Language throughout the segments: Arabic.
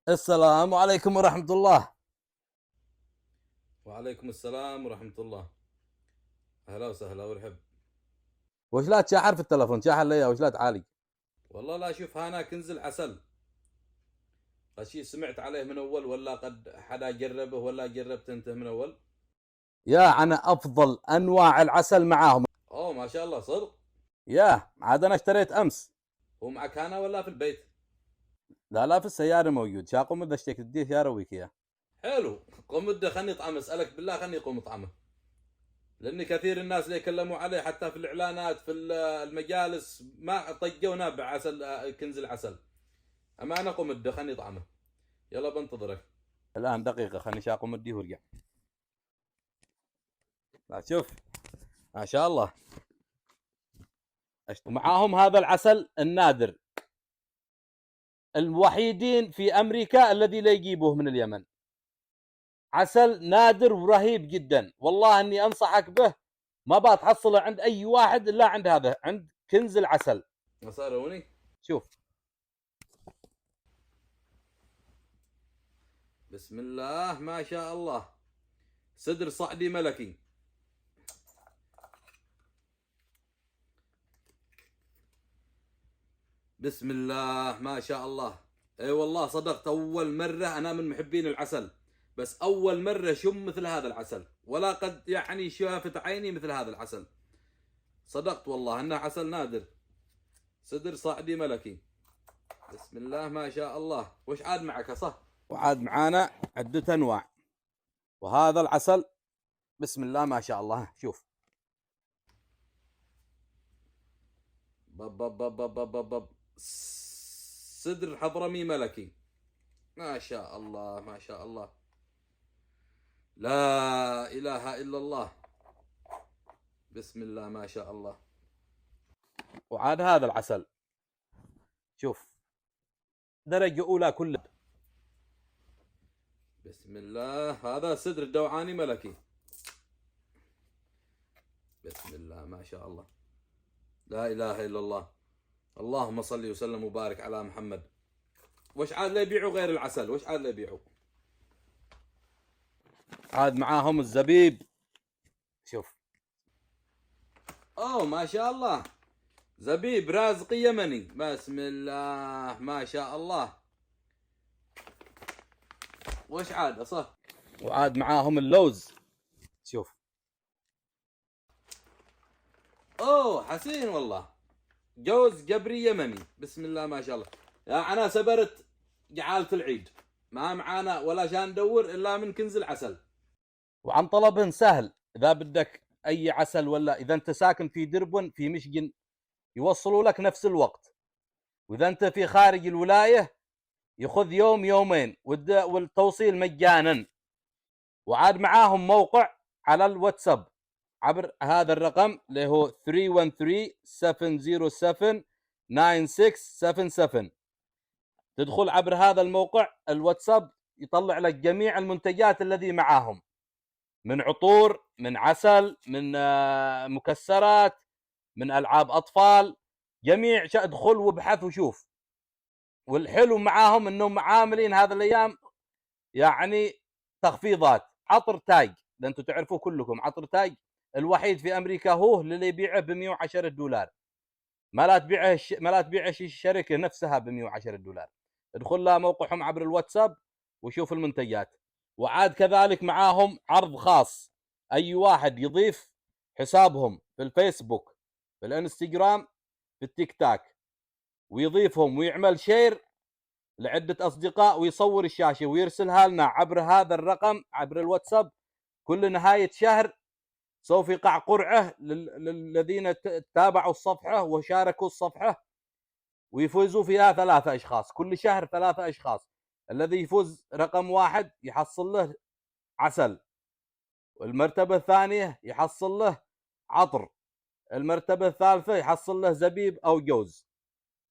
السلام عليكم ورحمة الله. وعليكم السلام ورحمة الله. أهلا وسهلا ورحب. وش لا تشاحر في التلفون؟ شاحر لي وش لا تعالج. والله لا شوف هانا كنز العسل، شي سمعت عليه من أول ولا قد حدا جربه ولا جربت أنت من أول؟ يا أنا أفضل أنواع العسل معاهم. أوه ما شاء الله صدق. يا عاد أنا اشتريت أمس. هو معك هنا ولا في البيت؟ لا في السيارة موجود. شاقوم إذا اشتيك تديه سيارة ويك إياه. حلو. قم مده خلني طعمه، أسألك بالله خلني قوم طعمه، لأن كثير الناس اللي يكلموا عليه حتى في الإعلانات في المجالس ما طقونا بعسل كنز العسل. أما أنا قم مده خلني طعمه. يلا بنتظرك. الآن دقيقة خلني شاقوم أديه ورجع. لا شوف ما شاء الله. ومعاهم هذا العسل النادر الوحيدين في أمريكا الذي لا يجيبوه من اليمن. عسل نادر ورهيب جدا، والله اني انصحك به. ما بتحصله عند اي واحد الا عند هذا، عند كنز العسل. مساروني. شوف بسم الله ما شاء الله. صدر صعدي ملكي. بسم الله ما شاء الله. اي والله صدقت، اول مرة انا من محبين العسل، بس اول مرة شم مثل هذا العسل، ولا قد يعني شافت عيني مثل هذا العسل. صدقت والله انه عسل نادر. صدر صعدي ملكي. بسم الله ما شاء الله. وش عاد معك صح؟ وعاد معانا عدة انواع. وهذا العسل بسم الله ما شاء الله. شوف بب بب بب بب بب بب. صدر حضرمي ملكي. ما شاء الله ما شاء الله. لا اله الا الله. بسم الله ما شاء الله. وعاد هذا العسل شوف درجة اولى كله. بسم الله. هذا صدر دوعاني ملكي. بسم الله ما شاء الله. لا اله الا الله. اللهم صل وسلم وبارك على محمد. وش عاد لا يبيعوا غير العسل؟ وش عاد لا يبيعوا؟ عاد معاهم الزبيب. شوف اوه ما شاء الله. زبيب رازقي يمني. بسم الله ما شاء الله. وش عاد صح؟ وعاد معاهم اللوز. شوف اوه حسين والله. جوز قبري يمني. بسم الله ما شاء الله. يا انا سبرت جعالة العيد، ما معانا ولا شان ندور الا من كنز العسل. وعن طلب سهل، اذا بدك اي عسل ولا اذا انت ساكن في دربن في مشجن يوصلوا لك نفس الوقت، واذا انت في خارج الولايه ياخذ يوم يومين والتوصيل مجانا. وعاد معاهم موقع على الواتساب عبر هذا الرقم اللي هو 313-707-9677. تدخل عبر هذا الموقع الواتساب يطلع لك جميع المنتجات الذي معاهم، من عطور، من عسل، من مكسرات، من العاب اطفال، جميع ادخل وابحث وشوف. والحلو معاهم انهم عاملين هذا الايام يعني تخفيضات. عطر تاج، ده انتم تعرفوه كلكم، عطر تاج الوحيد في امريكا هو اللي يبيعه ب $110. ما لا تبيعه الشركه نفسها ب $110. ادخل لها موقعهم عبر الواتساب وشوف المنتجات. وعاد كذلك معاهم عرض خاص، اي واحد يضيف حسابهم في الفيسبوك، في الانستغرام، في التيك تاك، ويضيفهم ويعمل شير لعدة أصدقاء ويصور الشاشة ويرسلها لنا عبر هذا الرقم عبر الواتساب، كل نهاية شهر سوف يقع قرعة للذين تابعوا الصفحة وشاركوا الصفحة، ويفوزوا فيها 3 أشخاص. كل شهر 3 أشخاص. الذي يفوز رقم 1 يحصل له عسل، والمرتبة الثانية يحصل له عطر، المرتبة الثالثة يحصل له زبيب أو جوز.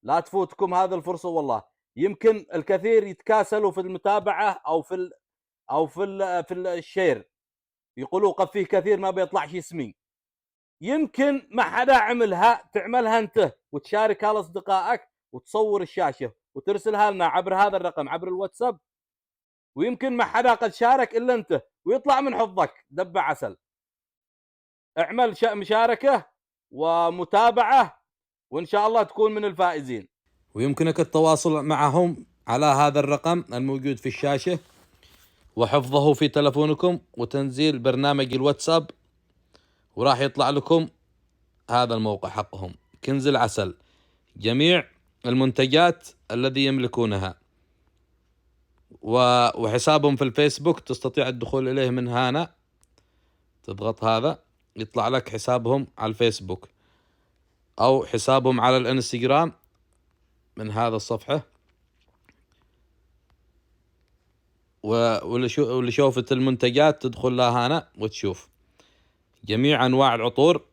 لا تفوتكم هذه الفرصة والله. يمكن الكثير يتكاسلوا في المتابعة أو في الشير، يقولوا قد فيه كثير ما بيطلعش اسمي. يمكن ما حدا عملها، تعملها أنت وتشاركها لأصدقائك وتصور الشاشة وترسلها لنا عبر هذا الرقم عبر الواتساب، ويمكن ما حدا قد شارك الا انت، ويطلع من حظك دب عسل. اعمل مشاركه ومتابعه، وان شاء الله تكون من الفائزين. ويمكنك التواصل معهم على هذا الرقم الموجود في الشاشة، وحفظه في تلفونكم، وتنزيل برنامج الواتساب، وراح يطلع لكم هذا الموقع حقهم كنز العسل، جميع المنتجات الذي يملكونها، وحسابهم في الفيسبوك تستطيع الدخول إليه من هنا، تضغط هذا يطلع لك حسابهم على الفيسبوك، أو حسابهم على الانستغرام من هذا الصفحة. واللي شوفت المنتجات تدخل لها هنا وتشوف جميع أنواع العطور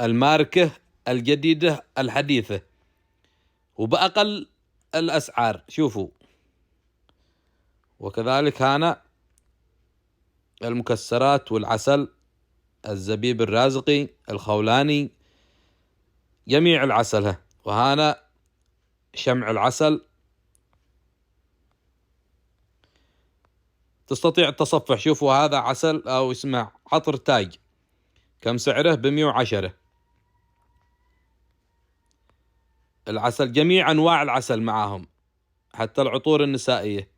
الماركة الجديدة الحديثة وبأقل الأسعار، شوفوا. وكذلك هنا المكسرات والعسل، الزبيب الرازقي، الخولاني، جميع العسل. وهنا شمع العسل، تستطيع التصفح. شوفوا هذا عسل أو اسمه عطر تاج، كم سعره؟ ب110. العسل جميع أنواع العسل معاهم، حتى العطور النسائية.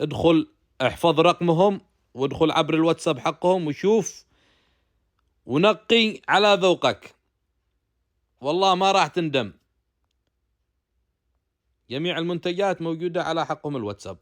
ادخل احفظ رقمهم وادخل عبر الواتساب حقهم وشوف ونقي على ذوقك، والله ما راح تندم. جميع المنتجات موجودة على حقهم الواتساب.